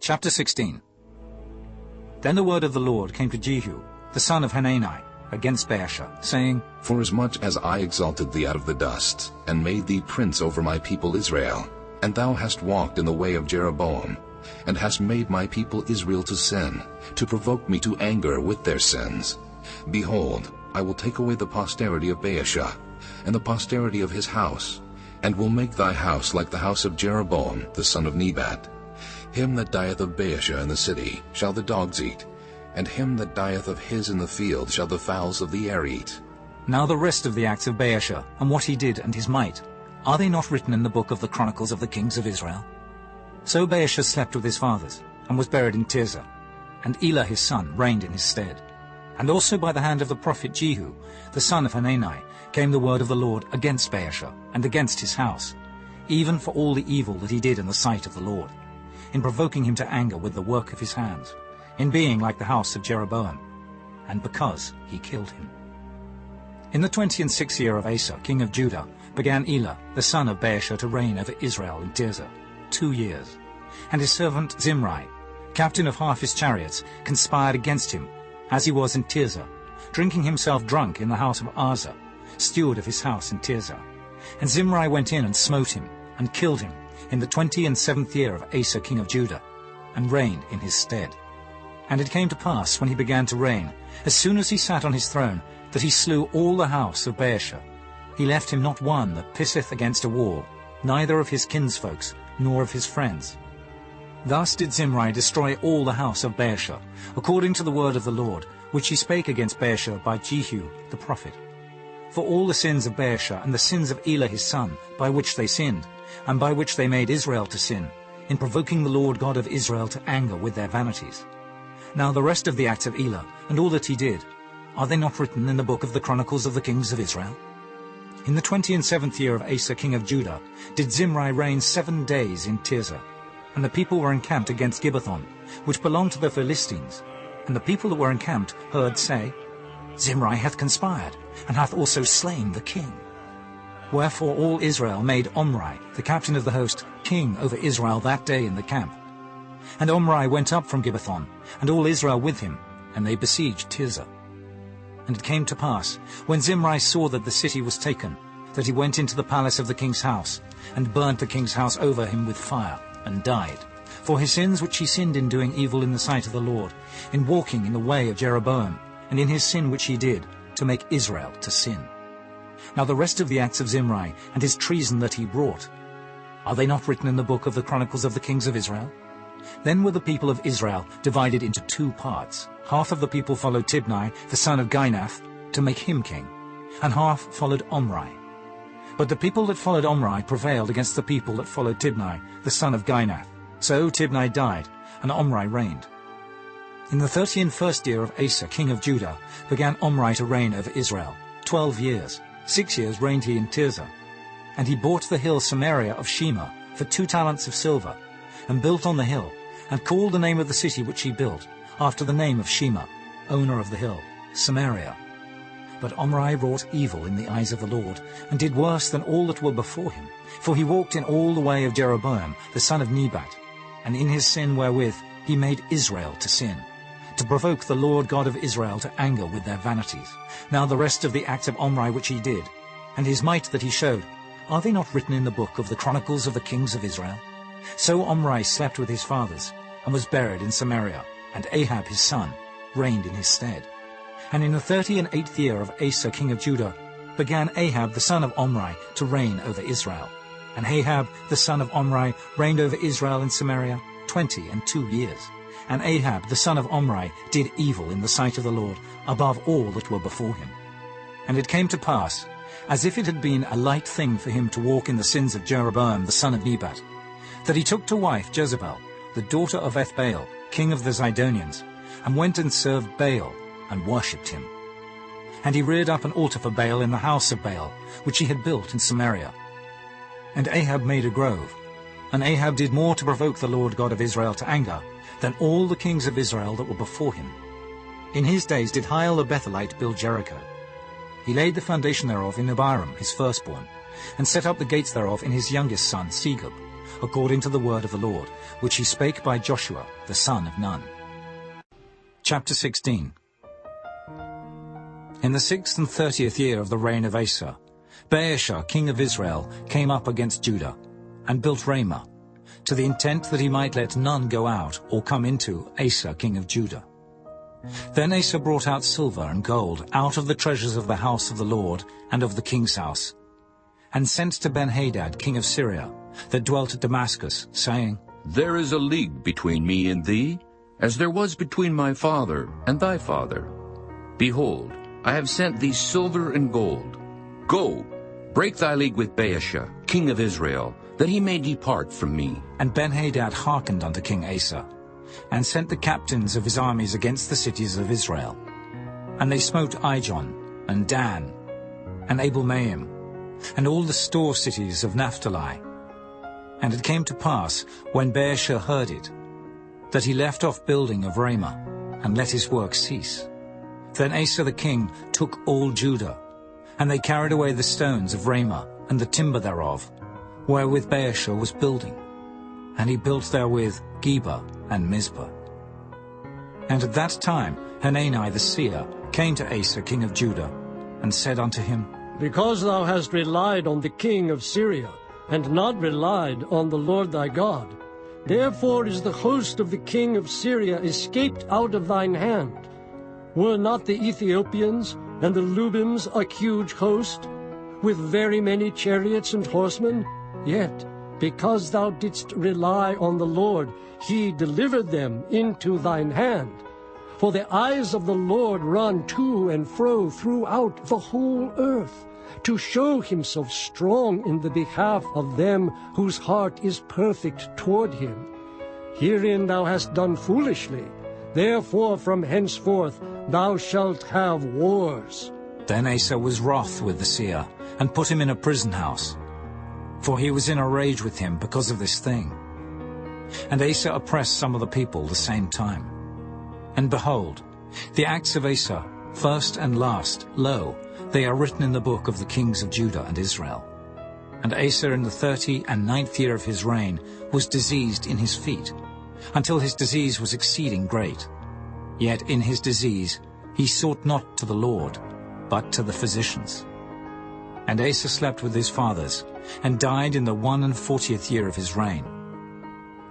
Chapter 16. Then the word of the Lord came to Jehu, the son of Hanani, against Baasha, saying, Forasmuch as I exalted thee out of the dust, and made thee prince over my people Israel, and thou hast walked in the way of Jeroboam, and hast made my people Israel to sin, to provoke me to anger with their sins, behold, I will take away the posterity of Baasha, and the posterity of his house, and will make thy house like the house of Jeroboam the son of Nebat. Him that dieth of Baasha in the city shall the dogs eat, and him that dieth of his in the field shall the fowls of the air eat. Now the rest of the acts of Baasha, and what he did, and his might, are they not written in the book of the Chronicles of the kings of Israel? So Baasha slept with his fathers, and was buried in Tirzah, and Elah his son reigned in his stead. And also by the hand of the prophet Jehu, the son of Hanani, came the word of the Lord against Baasha, and against his house, even for all the evil that he did in the sight of the Lord, in provoking him to anger with the work of his hands, in being like the house of Jeroboam, and because he killed him. In the 26th year of Asa, king of Judah, began Elah, the son of Baasha, to reign over Israel in Tirzah, 2 years. And his servant Zimri, captain of half his chariots, conspired against him, as he was in Tirzah, drinking himself drunk in the house of Asa, steward of his house in Tirzah. And Zimri went in and smote him, and killed him, in the 27th year of Asa king of Judah, and reigned in his stead. And it came to pass, when he began to reign, as soon as he sat on his throne, that he slew all the house of Baasha. He left him not one that pisseth against a wall, neither of his kinsfolks, nor of his friends. Thus did Zimri destroy all the house of Baasha, according to the word of the Lord, which he spake against Baasha by Jehu the prophet. For all the sins of Baasha and the sins of Elah his son, by which they sinned, and by which they made Israel to sin, in provoking the Lord God of Israel to anger with their vanities. Now the rest of the acts of Elah, and all that he did, are they not written in the book of the Chronicles of the kings of Israel? In the 27th year of Asa king of Judah did Zimri reign 7 days in Tirzah, and the people were encamped against Gibbethon, which belonged to the Philistines. And the people that were encamped heard say, Zimri hath conspired, and hath also slain the king. Wherefore all Israel made Omri, the captain of the host, king over Israel that day in the camp. And Omri went up from Gibbethon, and all Israel with him, and they besieged Tirzah. And it came to pass, when Zimri saw that the city was taken, that he went into the palace of the king's house, and burnt the king's house over him with fire, and died, for his sins which he sinned in doing evil in the sight of the Lord, in walking in the way of Jeroboam, and in his sin which he did, to make Israel to sin. Now the rest of the acts of Zimri, and his treason that he brought, are they not written in the book of the Chronicles of the kings of Israel? Then were the people of Israel divided into 2 parts. Half of the people followed Tibni, the son of Ginath, to make him king, and half followed Omri. But the people that followed Omri prevailed against the people that followed Tibni, the son of Ginath. So Tibni died, and Omri reigned. In the 31st year of Asa, king of Judah, began Omri to reign over Israel, 12 years. 6 years reigned he in Tirzah. And he bought the hill Samaria of Shema for 2 talents of silver, and built on the hill, and called the name of the city which he built, after the name of Shema, owner of the hill, Samaria. But Omri wrought evil in the eyes of the Lord, and did worse than all that were before him. For he walked in all the way of Jeroboam, the son of Nebat, and in his sin wherewith he made Israel to sin, to provoke the Lord God of Israel to anger with their vanities. Now the rest of the acts of Omri which he did, and his might that he showed, are they not written in the book of the Chronicles of the kings of Israel? So Omri slept with his fathers, and was buried in Samaria, and Ahab his son reigned in his stead. And in the 38th year of Asa king of Judah began Ahab the son of Omri to reign over Israel. And Ahab the son of Omri reigned over Israel in Samaria 22 years. And Ahab the son of Omri did evil in the sight of the Lord above all that were before him. And it came to pass, as if it had been a light thing for him to walk in the sins of Jeroboam the son of Nebat, that he took to wife Jezebel, the daughter of Ethbaal, king of the Zidonians, and went and served Baal, and worshipped him. And he reared up an altar for Baal in the house of Baal, which he had built in Samaria. And Ahab made a grove. And Ahab did more to provoke the Lord God of Israel to anger than all the kings of Israel that were before him. In his days did Hiel the Bethelite build Jericho. He laid the foundation thereof in Abiram his firstborn, and set up the gates thereof in his youngest son Segub, according to the word of the Lord, which he spake by Joshua the son of Nun. Chapter 16. In the 6th and 30th year of the reign of Asa, Baasha king of Israel came up against Judah, and built Ramah, to the intent that he might let none go out or come into Asa king of Judah. Then Asa brought out silver and gold out of the treasures of the house of the Lord and of the king's house, and sent to Ben-Hadad king of Syria, that dwelt at Damascus, saying, There is a league between me and thee, as there was between my father and thy father. Behold, I have sent thee silver and gold. Go, break thy league with Baasha king of Israel, that he may depart from me. And Ben-Hadad hearkened unto King Asa, and sent the captains of his armies against the cities of Israel. And they smote Ijon, and Dan, and Abel-maim, and all the store cities of Naphtali. And it came to pass, when Baasha heard it, that he left off building of Ramah, and let his work cease. Then Asa the king took all Judah, and they carried away the stones of Ramah, and the timber thereof, wherewith Baasha was building. And he built therewith Geba and Mizpah. And at that time Hanani the seer came to Asa king of Judah, and said unto him, Because thou hast relied on the king of Syria, and not relied on the Lord thy God, therefore is the host of the king of Syria escaped out of thine hand. Were not the Ethiopians and the Lubims a huge host, with very many chariots and horsemen? Yet, because thou didst rely on the Lord, he delivered them into thine hand. For the eyes of the Lord run to and fro throughout the whole earth, to show himself strong in the behalf of them whose heart is perfect toward him. Herein thou hast done foolishly. Therefore from henceforth thou shalt have wars. Then Asa was wroth with the seer, and put him in a prison house, for he was in a rage with him because of this thing. And Asa oppressed some of the people the same time. And behold, the acts of Asa, first and last, lo, they are written in the book of the kings of Judah and Israel. And Asa in the 39th year of his reign was diseased in his feet, until his disease was exceeding great. Yet in his disease he sought not to the Lord, but to the physicians. And Asa slept with his fathers, and died in the 41st year of his reign.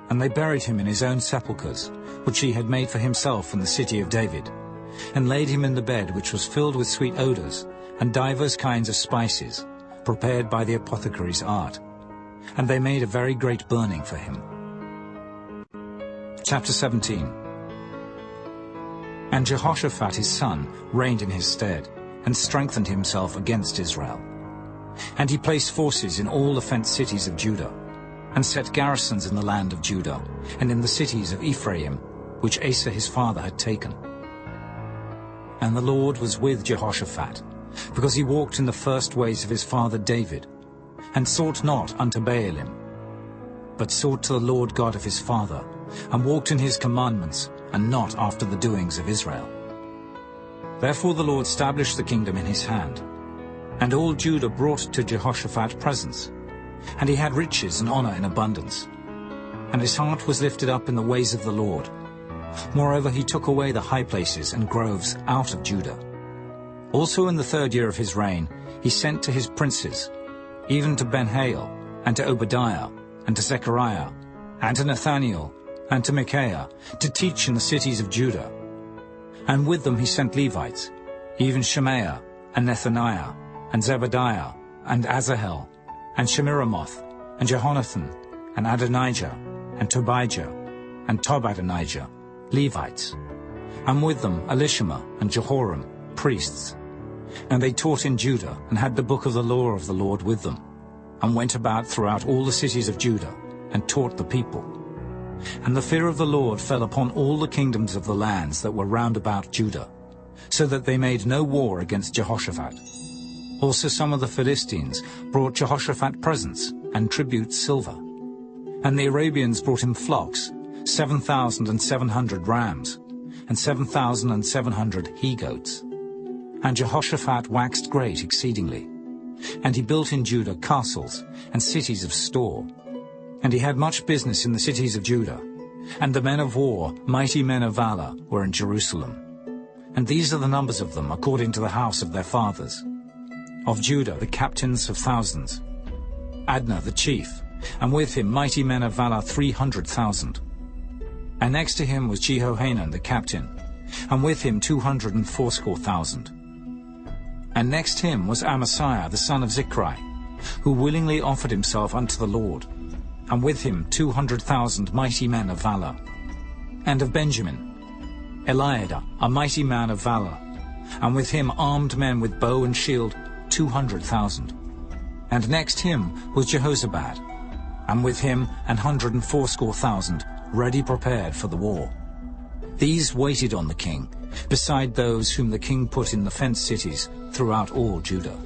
And they buried him in his own sepulchres, which he had made for himself in the city of David, and laid him in the bed which was filled with sweet odors, and divers kinds of spices, prepared by the apothecary's art. And they made a very great burning for him. Chapter 17. And Jehoshaphat his son reigned in his stead, and strengthened himself against Israel. And he placed forces in all the fenced cities of Judah, and set garrisons in the land of Judah, and in the cities of Ephraim, which Asa his father had taken. And the Lord was with Jehoshaphat, because he walked in the first ways of his father David, and sought not unto Baalim, but sought to the Lord God of his father, and walked in his commandments, and not after the doings of Israel. Therefore the Lord established the kingdom in his hand. And all Judah brought to Jehoshaphat presents, and he had riches and honor in abundance. And his heart was lifted up in the ways of the Lord. Moreover, he took away the high places and groves out of Judah. Also in the 3rd year of his reign he sent to his princes, even to Ben-Hail, and to Obadiah, and to Zechariah, and to Nathaniel, and to Micaiah, to teach in the cities of Judah. And with them he sent Levites, even Shemaiah, and Nethaniah, and Zebadiah, and Asahel, and Shemiramoth, and Jehonathan, and Adonijah, and Tobijah, and Tobadonijah, Levites, and with them Elishama and Jehoram, priests. And they taught in Judah, and had the book of the law of the Lord with them, and went about throughout all the cities of Judah, and taught the people. And the fear of the Lord fell upon all the kingdoms of the lands that were round about Judah, so that they made no war against Jehoshaphat. Also some of the Philistines brought Jehoshaphat presents and tribute silver. And the Arabians brought him flocks, 7,700 rams, and 7,700 he-goats. And Jehoshaphat waxed great exceedingly. And he built in Judah castles and cities of store. And he had much business in the cities of Judah. And the men of war, mighty men of valor, were in Jerusalem. And these are the numbers of them according to the house of their fathers. Of Judah the captains of thousands, Adnah the chief, and with him mighty men of valor 300,000. And next to him was Jehohanan the captain, and with him 280,000. And next him was Amasiah the son of Zikri, who willingly offered himself unto the Lord, and with him 200,000 mighty men of valor. And of Benjamin, Eliada, a mighty man of valor, and with him armed men with bow and shield 200,000. And next him was Jehoshaphat, and with him 180,000 ready prepared for the war. These waited on the king, beside those whom the king put in the fenced cities throughout all Judah.